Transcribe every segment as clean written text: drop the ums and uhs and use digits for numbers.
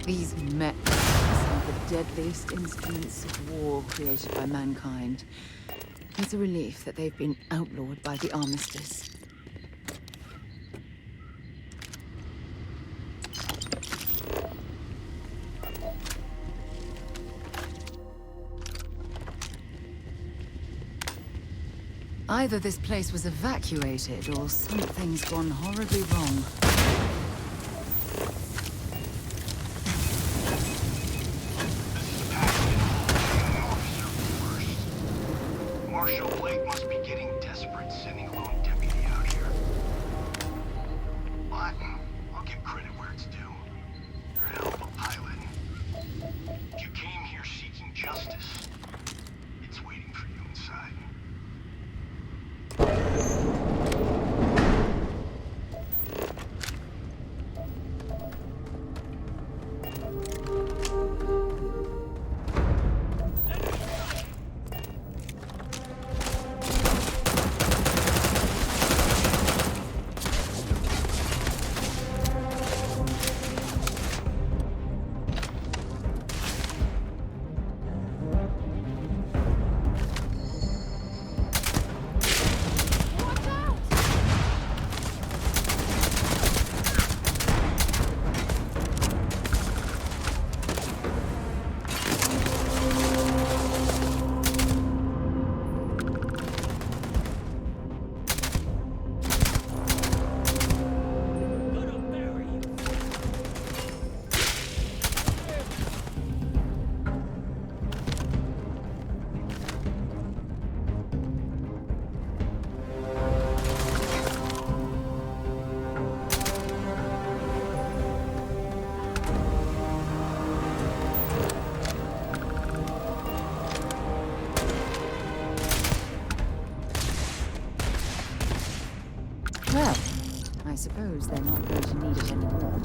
These mechs are some of the deadliest instruments of war created by mankind. It's a relief that they've been outlawed by the Armistice. Either this place was evacuated, or something's gone horribly wrong. Well, I suppose they're not going to need it anymore.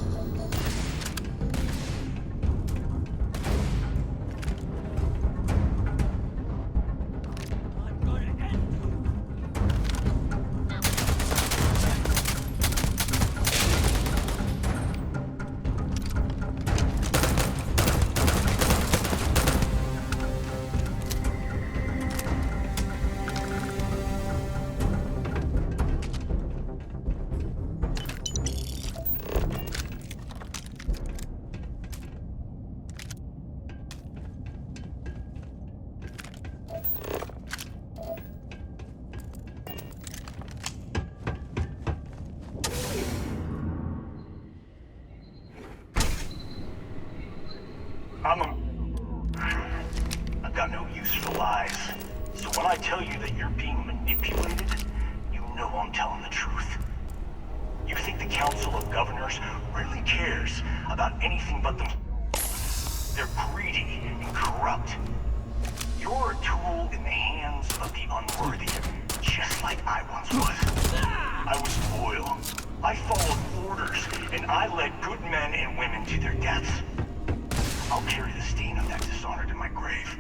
I've got no use for lies. So when I tell you that you're being manipulated, you know I'm telling the truth. You think the Council of Governors really cares about anything but them? They're greedy and corrupt. You're a tool in the hands of the unworthy, just like I once was. I was loyal. I followed orders, and I led good men and women to their deaths. I'll carry the stain of that dishonor to my grave.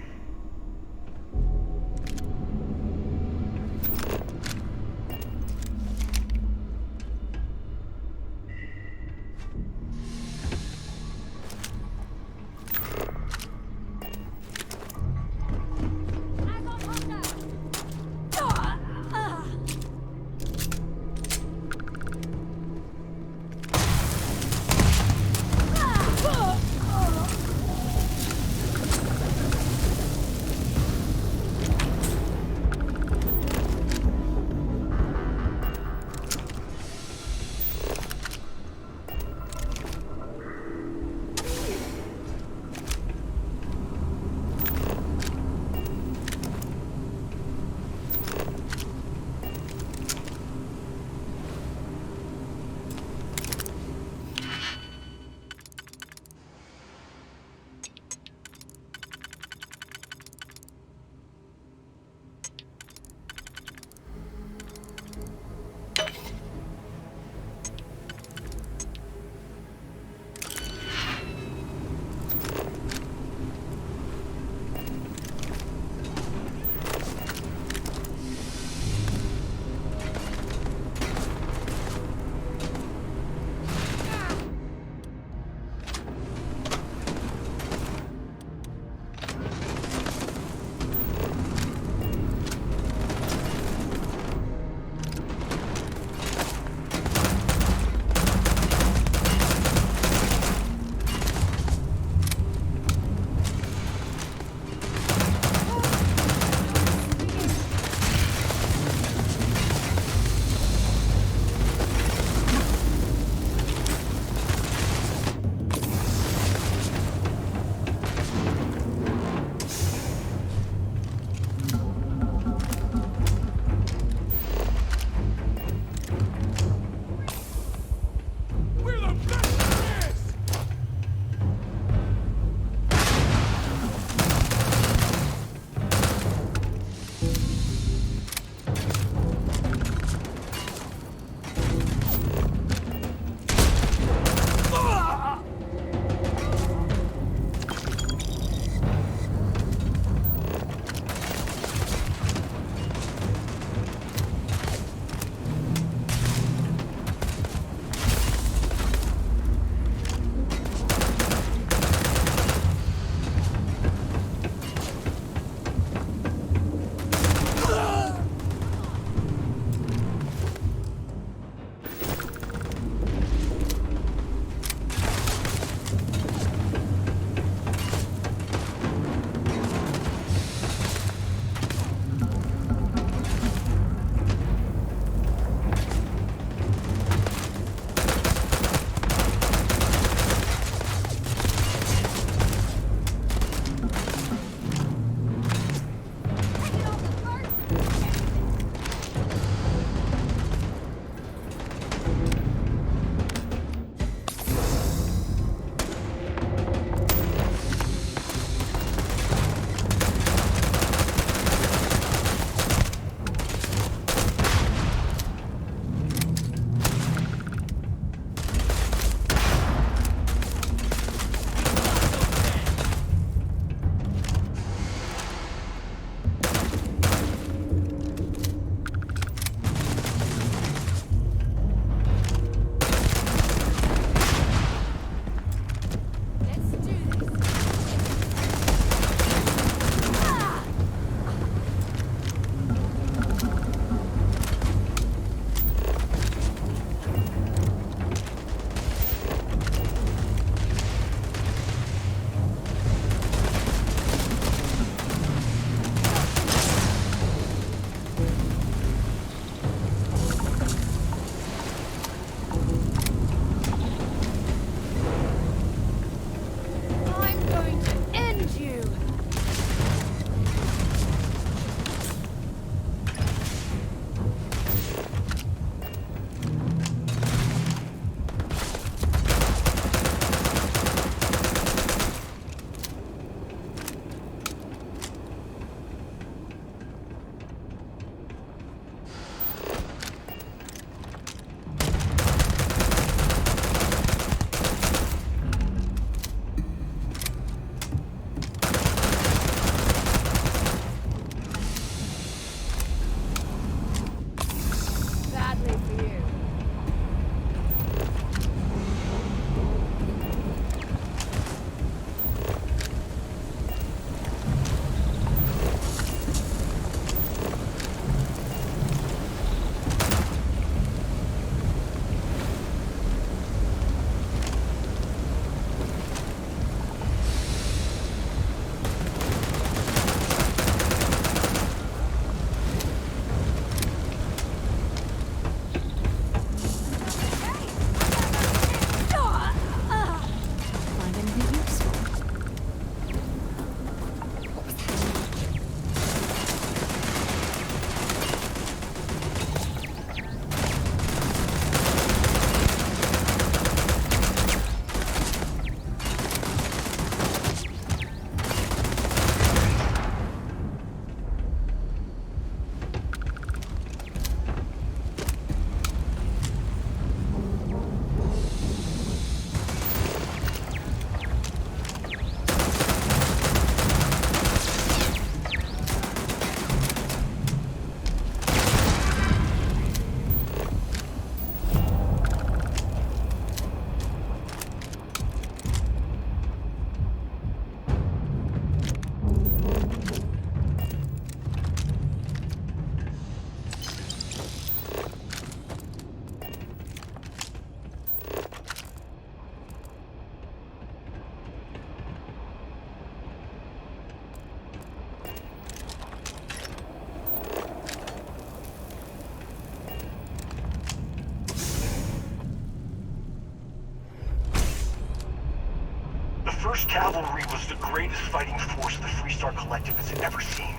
1st Cavalry was the greatest fighting force the Freestar Collective has ever seen.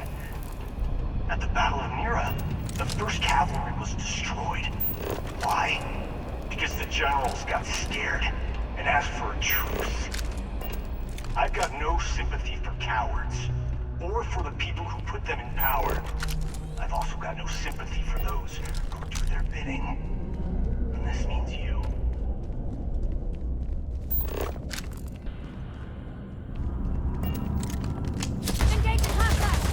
At the Battle of Mira, the 1st Cavalry was destroyed. Why? Because the generals got scared and asked for a truce. I've got no sympathy for cowards, or for the people who put them in power. I've also got no sympathy for those who do their bidding. And this means you. Engage the contact!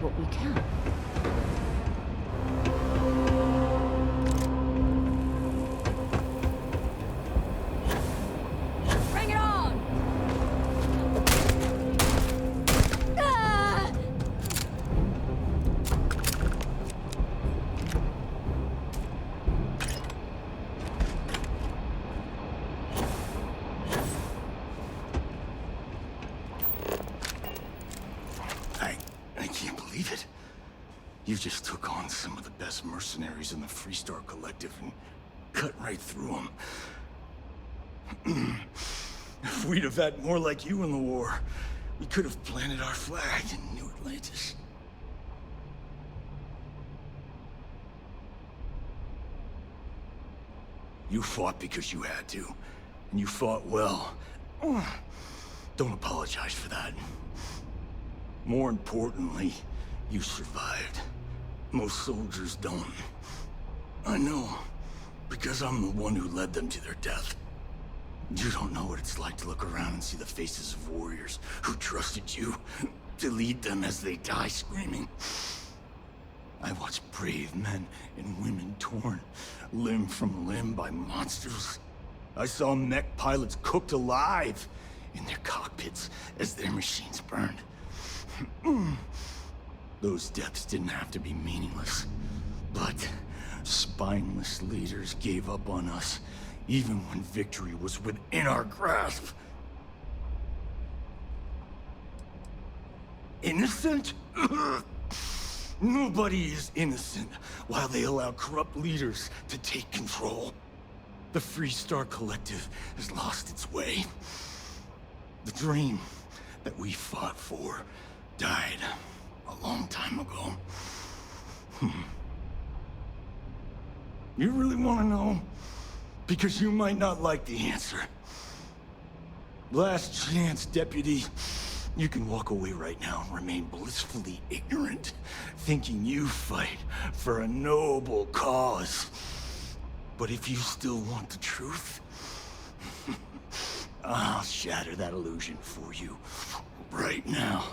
what we can. Bring it on! Ah! I can't believe it. You just took on some of the best mercenaries in the Freestar Collective and cut right through them. If we'd have had more like you in the war, we could have planted our flag in New Atlantis. You fought because you had to, and you fought well. Don't apologize for that. More importantly, you survived. Most soldiers don't. I know, because I'm the one who led them to their death. You don't know what it's like to look around and see the faces of warriors who trusted you to lead them as they die screaming. I watched brave men and women torn limb from limb by monsters. I saw mech pilots cooked alive in their cockpits as their machines burned. Those deaths didn't have to be meaningless, but spineless leaders gave up on us, even when victory was within our grasp. Innocent? Nobody is innocent while they allow corrupt leaders to take control. The Freestar Collective has lost its way. The dream that we fought for died a long time ago. You really want to know? Because you might not like the answer. Last chance, Deputy. You can walk away right now and remain blissfully ignorant, thinking you fight for a noble cause. But if you still want the truth, I'll shatter that illusion for you right now.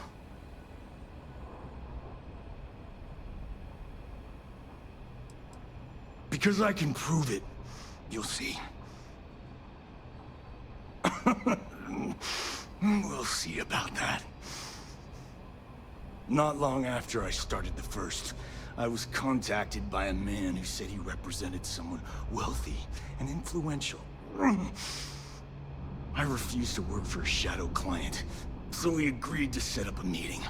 Because I can prove it. You'll see. We'll see about that. Not long after I started the First, I was contacted by a man who said he represented someone wealthy and influential. I refused to work for a shadow client, so he agreed to set up a meeting.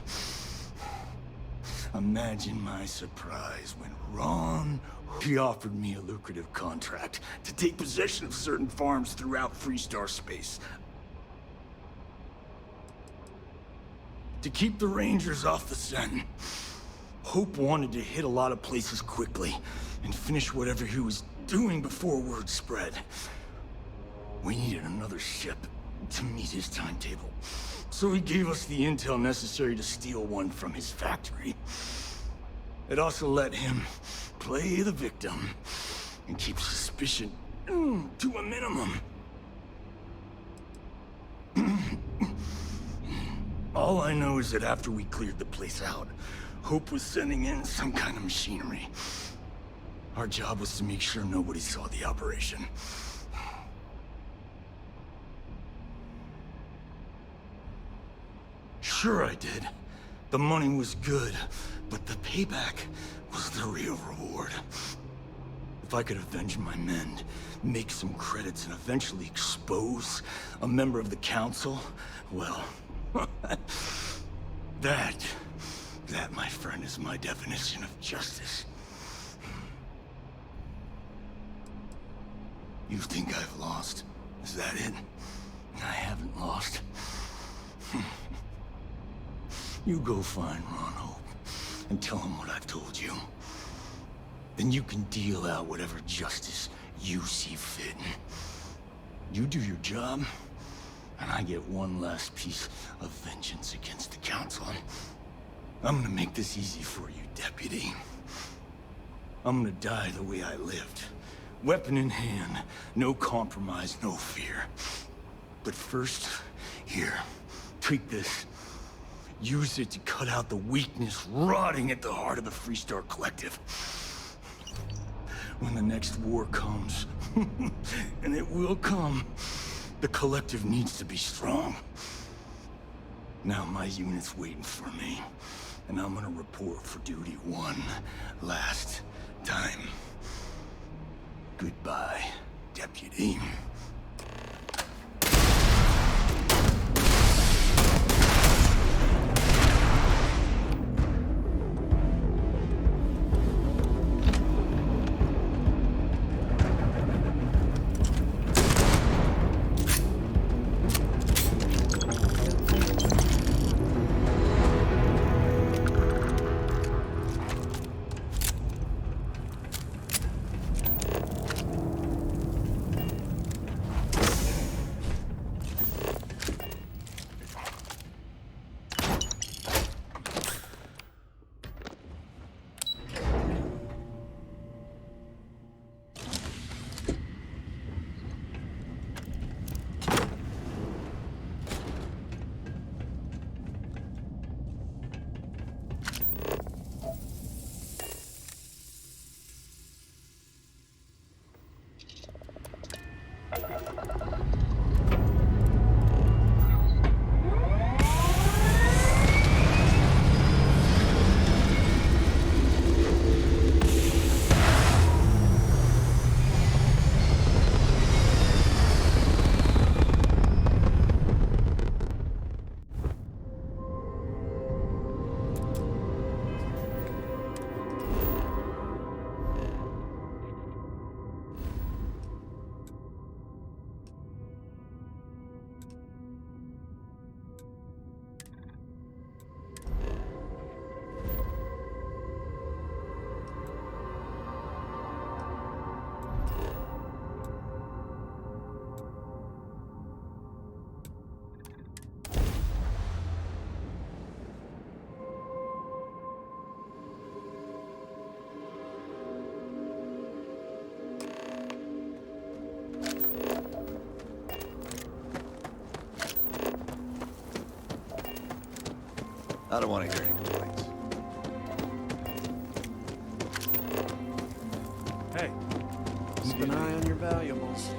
Imagine my surprise when he offered me a lucrative contract to take possession of certain farms throughout Freestar space. To keep the Rangers off the scent. Hope wanted to hit a lot of places quickly and finish whatever he was doing before word spread. We needed another ship to meet his timetable, so he gave us the intel necessary to steal one from his factory. It also let him play the victim and keep suspicion to a minimum. All I know is that after we cleared the place out, Hope was sending in some kind of machinery. Our job was to make sure nobody saw the operation. Sure I did. The money was good, but the payback was the real reward. If I could avenge my men, make some credits, and eventually expose a member of the council, well, that, my friend, is my definition of justice. You think I've lost? Is that it? I haven't lost. You go find Ron Hope and tell him what I've told you. Then you can deal out whatever justice you see fit. You do your job, and I get one last piece of vengeance against the Council. I'm gonna make this easy for you, Deputy. I'm gonna die the way I lived. Weapon in hand, no compromise, no fear. But first, here, take this. Use it to cut out the weakness rotting at the heart of the Freestar Collective. When the next war comes, and it will come, the Collective needs to be strong. Now my unit's waiting for me, and I'm gonna report for duty one last time. Goodbye, Deputy. I don't want to hear any complaints. Hey, keep an eye on your valuables.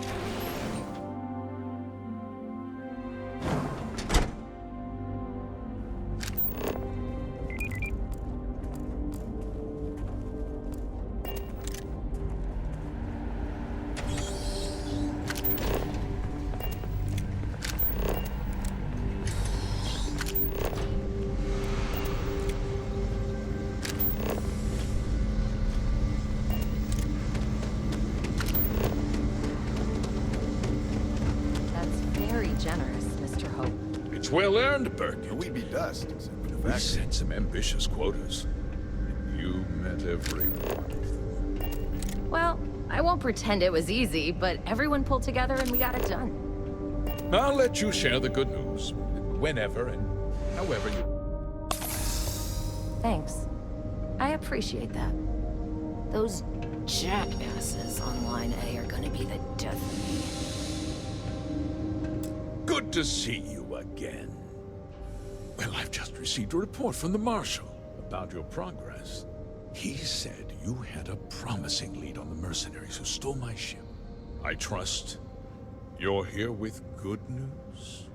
Generous, Mr. Hope. It's well earned, Birkin. We'd be dust, except for the We fact set some ambitious quotas. And you met every one. Well, I won't pretend it was easy, but everyone pulled together and we got it done. I'll let you share the good news. Whenever and however you... Thanks. I appreciate that. Those jackasses on Line A are gonna be the death of me. Good to see you again. Well, I've just received a report from the Marshal about your progress. He said you had a promising lead on the mercenaries who stole my ship. I trust you're here with good news?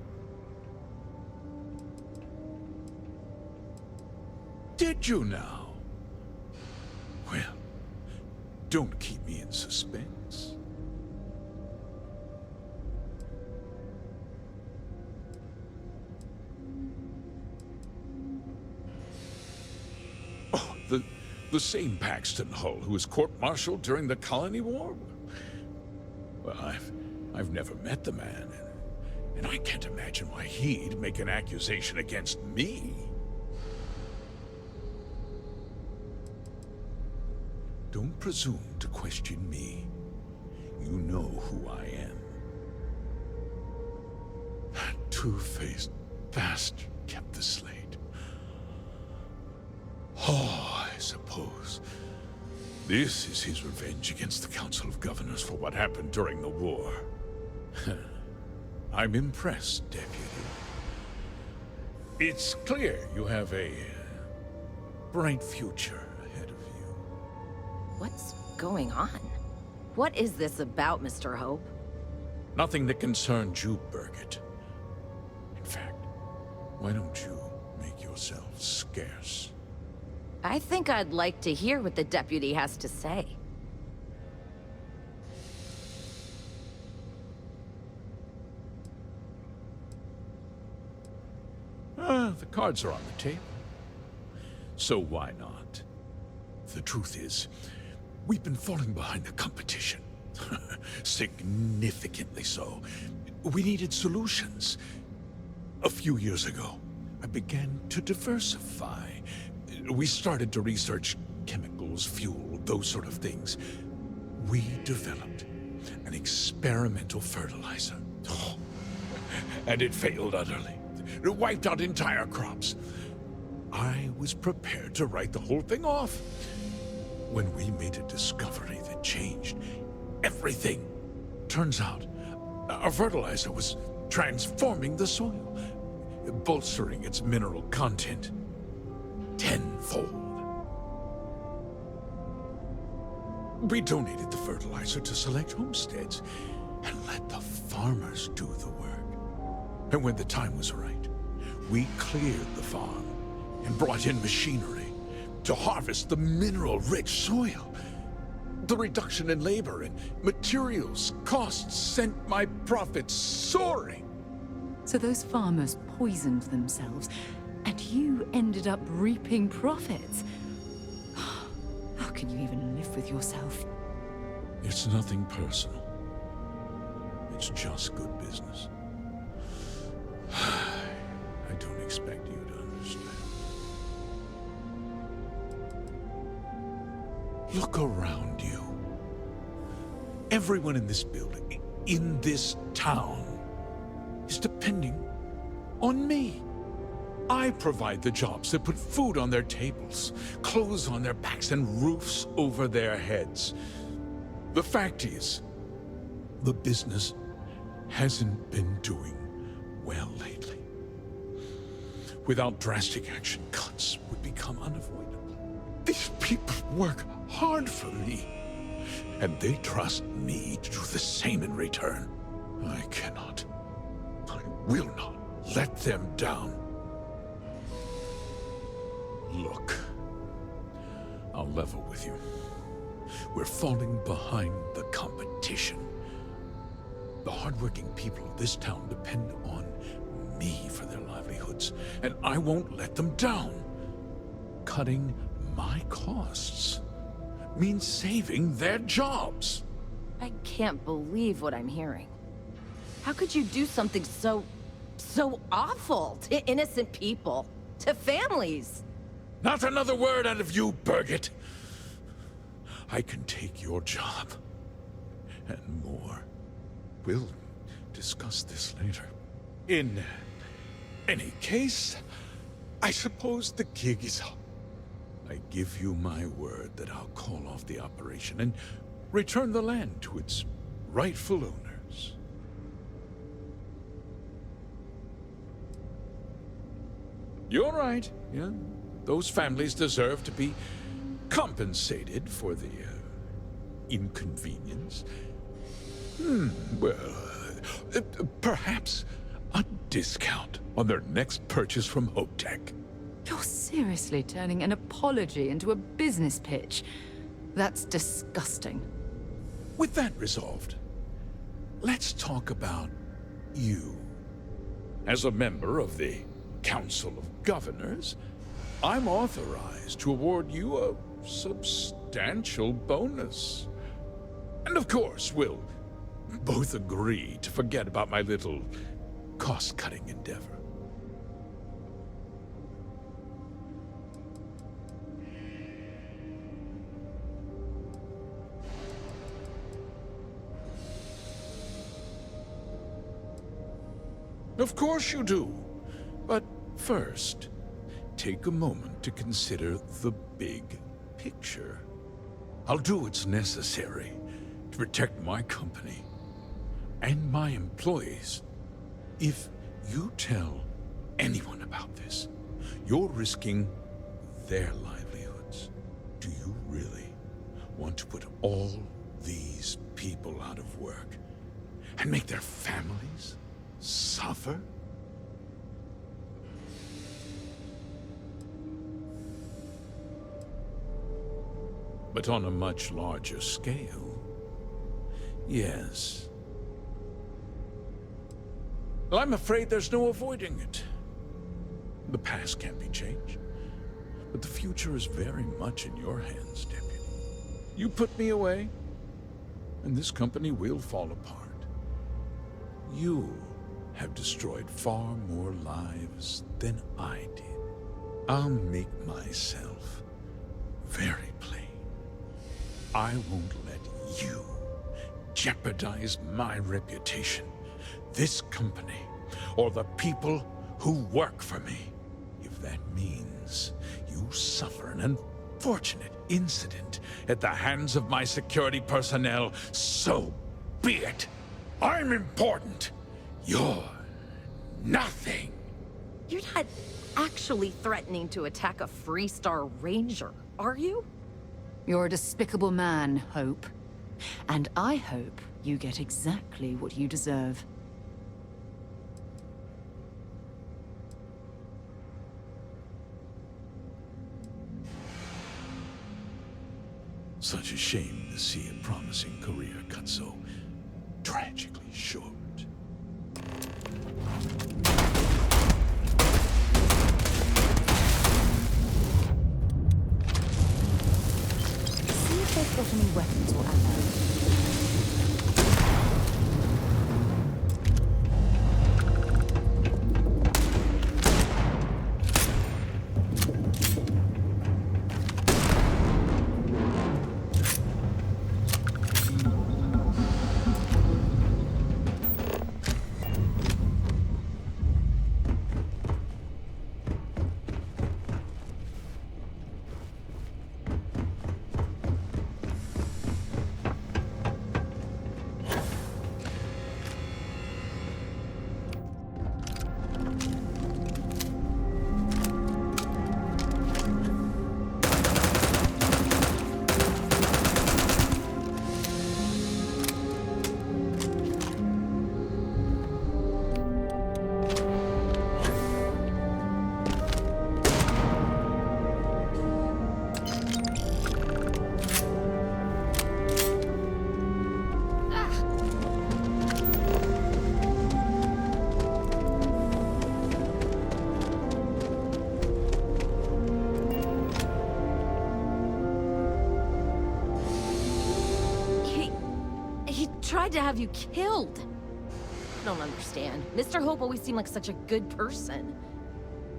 Did you now? Well, don't keep me in suspense. Oh, the same Paxton Hull who was court-martialed during the Colony War? Well, I've never met the man, and I can't imagine why he'd make an accusation against me. Don't presume to question me. You know who I am. That two-faced bastard kept the slate. Oh, I suppose this is his revenge against the Council of Governors for what happened during the war. I'm impressed, Deputy. It's clear you have a bright future ahead of you. What's going on? What is this about, Mr. Hope? Nothing that concerns you, Birgit. In fact, why don't you make yourself scarce? I think I'd like to hear what the deputy has to say. The cards are on the table. So why not? The truth is, we've been falling behind the competition. Significantly so. We needed solutions. A few years ago, I began to diversify. We started to research chemicals, fuel, those sort of things. We developed an experimental fertilizer. Oh, and it failed utterly. It wiped out entire crops. I was prepared to write the whole thing off when we made a discovery that changed everything. Turns out, our fertilizer was transforming the soil, bolstering its mineral content tenfold. We donated the fertilizer to select homesteads and let the farmers do the work. And when the time was right, we cleared the farm and brought in machinery to harvest the mineral-rich soil. The reduction in labor and materials costs sent my profits soaring. So those farmers poisoned themselves, and you ended up reaping profits. How can you even live with yourself? It's nothing personal. It's just good business. I don't expect you to understand. Look around you. Everyone in this building, in this town, is depending on me. I provide the jobs that put food on their tables, clothes on their backs, and roofs over their heads. The fact is, the business hasn't been doing well lately. Without drastic action, cuts would become unavoidable. These people work hard for me, and they trust me to do the same in return. I cannot, I will not let them down. Look, I'll level with you. We're falling behind the competition. The hardworking people of this town depend on me for their livelihoods, and I won't let them down. Cutting my costs means saving their jobs. I can't believe what I'm hearing. How could you do something so awful to innocent people, to families? Not another word out of you, Birgit. I can take your job, and more. We'll discuss this later. In any case, I suppose the gig is up. I give you my word that I'll call off the operation and return the land to its rightful owners. You're right, yeah. Those families deserve to be compensated for the inconvenience. Well, perhaps a discount on their next purchase from HopeTech. You're seriously turning an apology into a business pitch. That's disgusting. With that resolved, let's talk about you. As a member of the Council of Governors, I'm authorized to award you a substantial bonus. And of course, we'll both agree to forget about my little cost-cutting endeavor. Of course you do. But first, take a moment to consider the big picture. I'll do what's necessary to protect my company and my employees if you tell anyone about this. You're risking their livelihoods. Do you really want to put all these people out of work and make their families suffer? But on a much larger scale, yes. Well, I'm afraid there's no avoiding it. The past can't be changed, but the future is very much in your hands, Deputy. You put me away, and this company will fall apart. You have destroyed far more lives than I did. I'll make myself very plain. I won't let you jeopardize my reputation, this company, or the people who work for me. If that means you suffer an unfortunate incident at the hands of my security personnel, so be it. I'm important. You're nothing. You're not actually threatening to attack a Freestar Ranger, are you? You're a despicable man, Hope. And I hope you get exactly what you deserve. Such a shame to see a promising career cut so tragically short. See if they've got any weapons or ammo. Tried to have you killed. I don't understand. Mr. Hope always seemed like such a good person.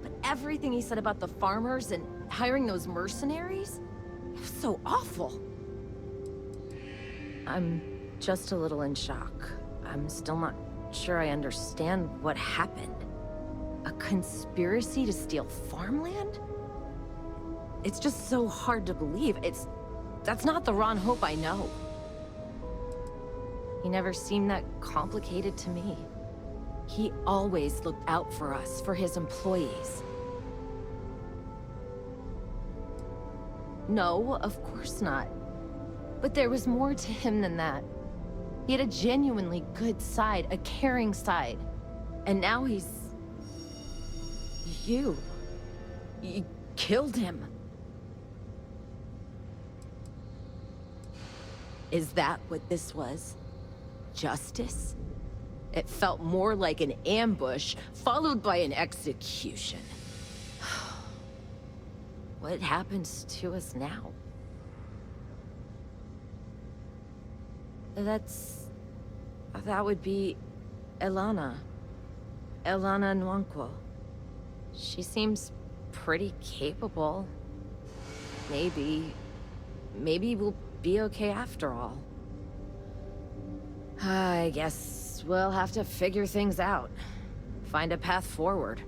But everything he said about the farmers and hiring those mercenaries, it was so awful. I'm just a little in shock. I'm still not sure I understand what happened. A conspiracy to steal farmland? It's just so hard to believe. That's not the Ron Hope I know. He never seemed that complicated to me. He always looked out for us, for his employees. No, of course not. But there was more to him than that. He had a genuinely good side, a caring side. And now he's... You killed him. Is that what this was? Justice? It felt more like an ambush, followed by an execution. What happens to us now? That would be Elana. Elana Nwankwo. She seems pretty capable. Maybe we'll be okay after all. I guess we'll have to figure things out. Find a path forward.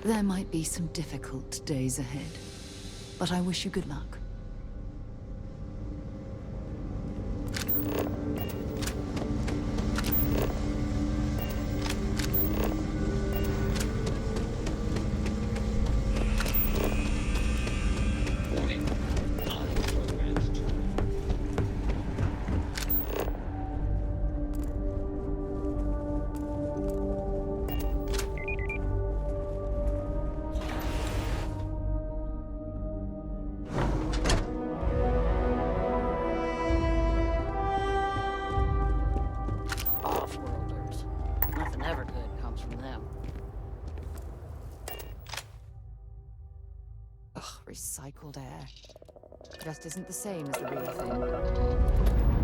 There might be some difficult days ahead, but I wish you good luck. recycled air. Just isn't the same as the real thing.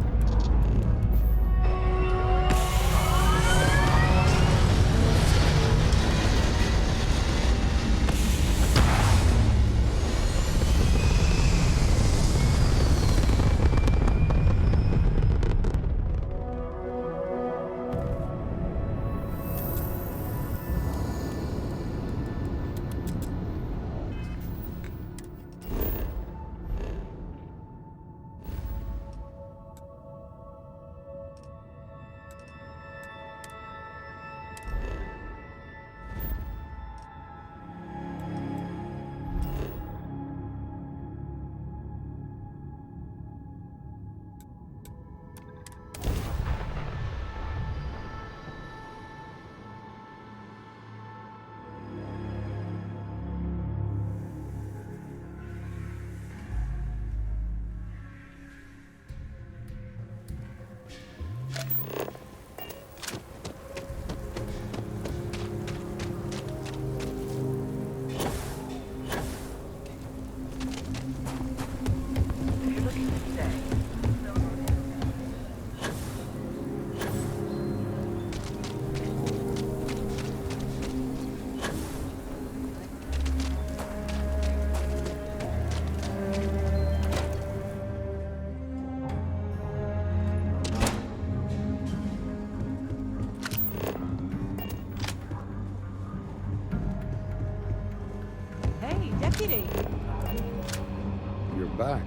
You're back.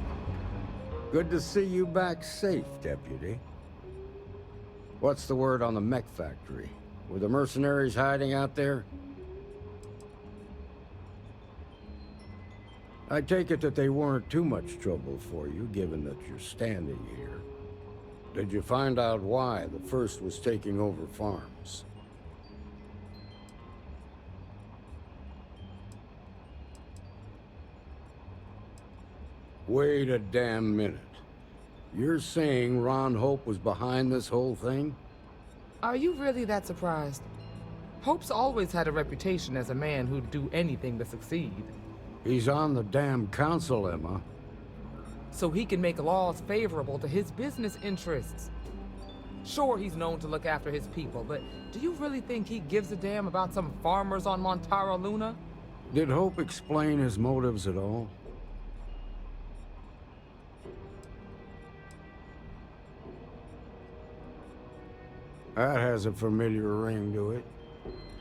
Good to see you back safe, Deputy. What's the word on the mech factory? Were the mercenaries hiding out there? I take it that they weren't too much trouble for you, given that you're standing here. Did you find out why the First was taking over farms? Wait a damn minute. You're saying Ron Hope was behind this whole thing? Are you really that surprised? Hope's always had a reputation as a man who'd do anything to succeed. He's on the damn council, Emma. So he can make laws favorable to his business interests. Sure, he's known to look after his people, but do you really think he gives a damn about some farmers on Montara Luna? Did Hope explain his motives at all? That has a familiar ring to it.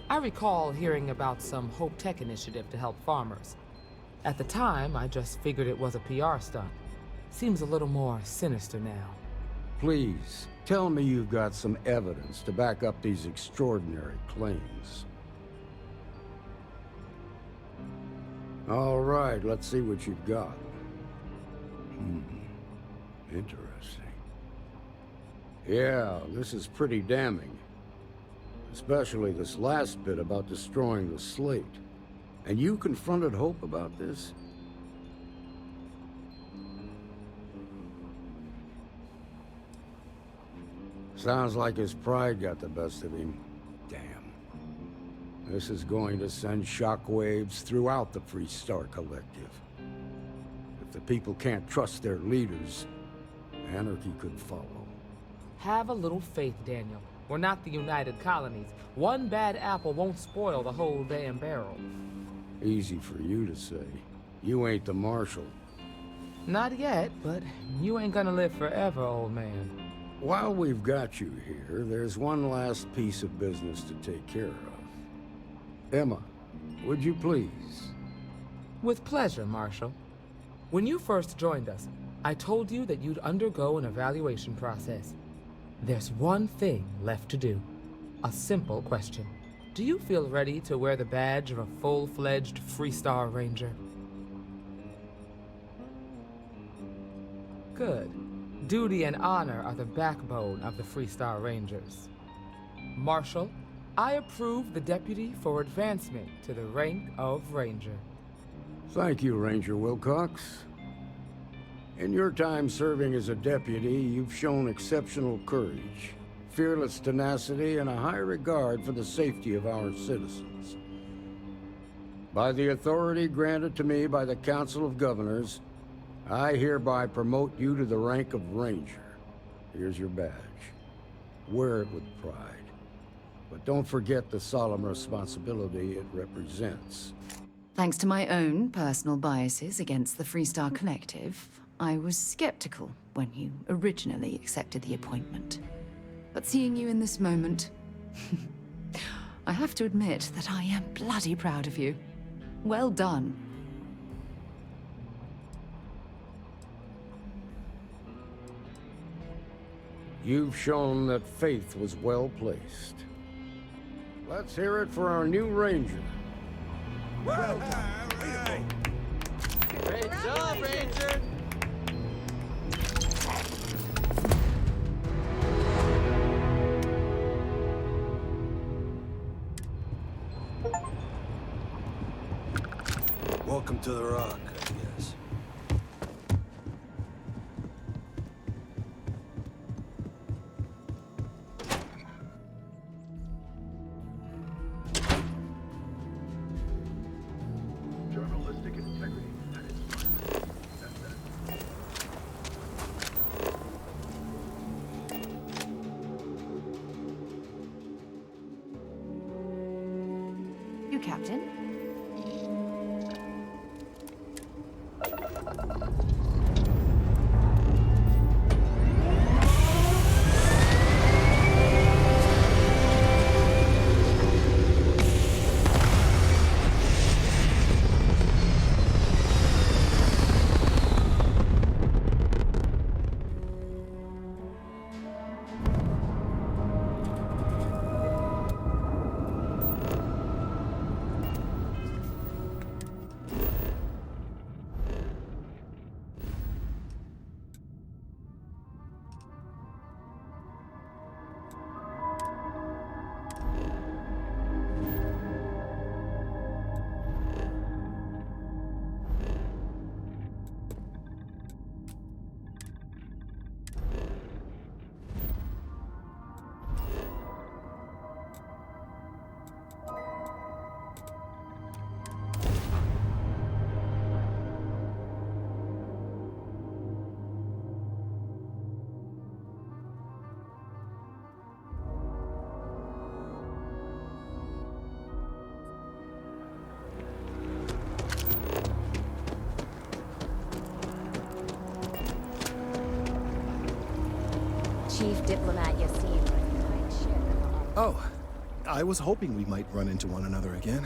I recall hearing about some Hope Tech initiative to help farmers. At the time, I just figured it was a PR stunt. Seems a little more sinister now. Please, tell me you've got some evidence to back up these extraordinary claims. All right, let's see what you've got. Interesting. Yeah, this is pretty damning. Especially this last bit about destroying the slate. And you confronted Hope about this? Sounds like his pride got the best of him. Damn. This is going to send shockwaves throughout the Freestar Collective. If the people can't trust their leaders, anarchy could follow. Have a little faith, Daniel. We're not the United Colonies. One bad apple won't spoil the whole damn barrel. Easy for you to say. You ain't the Marshal. Not yet, but you ain't gonna live forever, old man. While we've got you here, there's one last piece of business to take care of. Emma, would you please? With pleasure, Marshal. When you first joined us, I told you that you'd undergo an evaluation process. There's one thing left to do. A simple question. Do you feel ready to wear the badge of a full-fledged Freestar Ranger? Good. Duty and honor are the backbone of the Freestar Rangers. Marshal, I approve the deputy for advancement to the rank of Ranger. Thank you, Ranger Wilcox. In your time serving as a deputy, you've shown exceptional courage, fearless tenacity, and a high regard for the safety of our citizens. By the authority granted to me by the Council of Governors, I hereby promote you to the rank of Ranger. Here's your badge. Wear it with pride. But don't forget the solemn responsibility it represents. Thanks to my own personal biases against the Freestar Collective, I was skeptical when you originally accepted the appointment. But seeing you in this moment, I have to admit that I am bloody proud of you. Well done. You've shown that faith was well placed. Let's hear it for our new Ranger. Great job, Ranger! Welcome to the Rock, I guess. Journalistic integrity. That is fine. That's that. You, Captain. Chief Diplomat Yassine, kind ship in the hall. Oh, I was hoping we might run into one another again.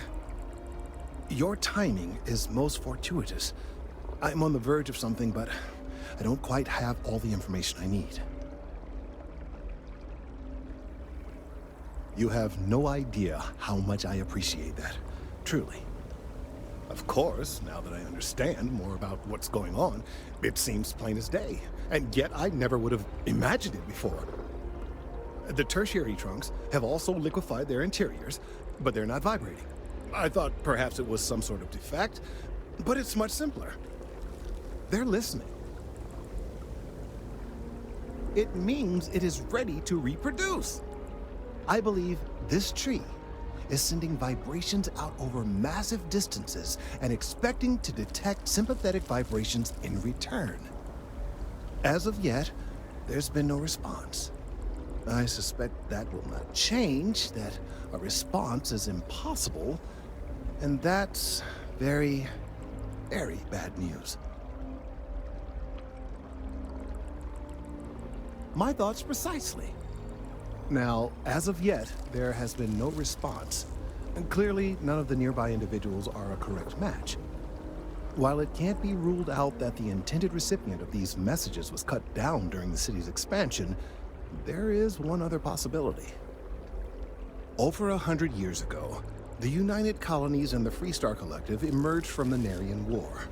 Your timing is most fortuitous. I'm on the verge of something, but I don't quite have all the information I need. You have no idea how much I appreciate that. Truly. Of course, now that I understand more about what's going on, it seems plain as day. And yet I never would have imagined it before. The tertiary trunks have also liquefied their interiors, but they're not vibrating. I thought perhaps it was some sort of defect, but it's much simpler. They're listening. It means it is ready to reproduce. I believe this tree is sending vibrations out over massive distances and expecting to detect sympathetic vibrations in return. As of yet, there's been no response. I suspect that will not change, that a response is impossible, and that's very, very bad news. My thoughts precisely. Now, as of yet, there has been no response, and clearly none of the nearby individuals are a correct match. While it can't be ruled out that the intended recipient of these messages was cut down during the city's expansion, there is one other possibility. Over 100 years ago, the United Colonies and the Freestar Collective emerged from the Narian War.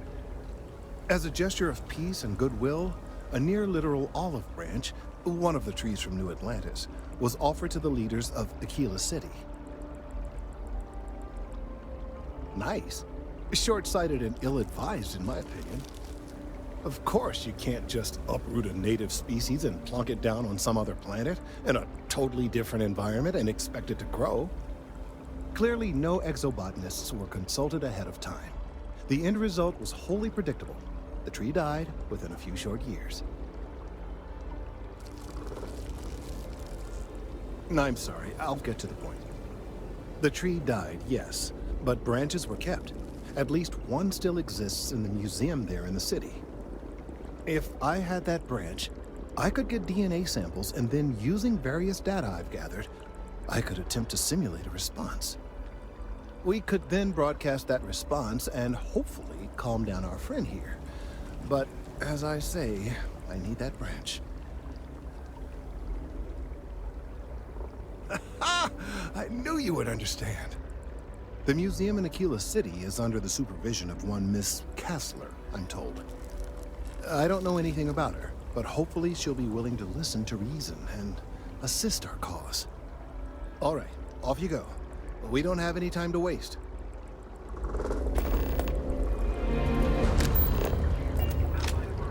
As a gesture of peace and goodwill, a near-literal olive branch, one of the trees from New Atlantis, was offered to the leaders of Aquila City. Nice. Short-sighted and ill-advised, in my opinion. Of course, you can't just uproot a native species and plunk it down on some other planet in a totally different environment and expect it to grow. Clearly, no exobotanists were consulted ahead of time. The end result was wholly predictable. The tree died within a few short years. I'm sorry, I'll get to the point. The tree died, yes, but branches were kept. At least one still exists in the museum there in the city. If I had that branch, I could get DNA samples, and then using various data I've gathered, I could attempt to simulate a response. We could then broadcast that response and hopefully calm down our friend here. But as I say, I need that branch. I knew you would understand. The museum in Aquila City is under the supervision of one Miss Kassler, I'm told. I don't know anything about her, but hopefully she'll be willing to listen to reason and assist our cause. All right, off you go. We don't have any time to waste.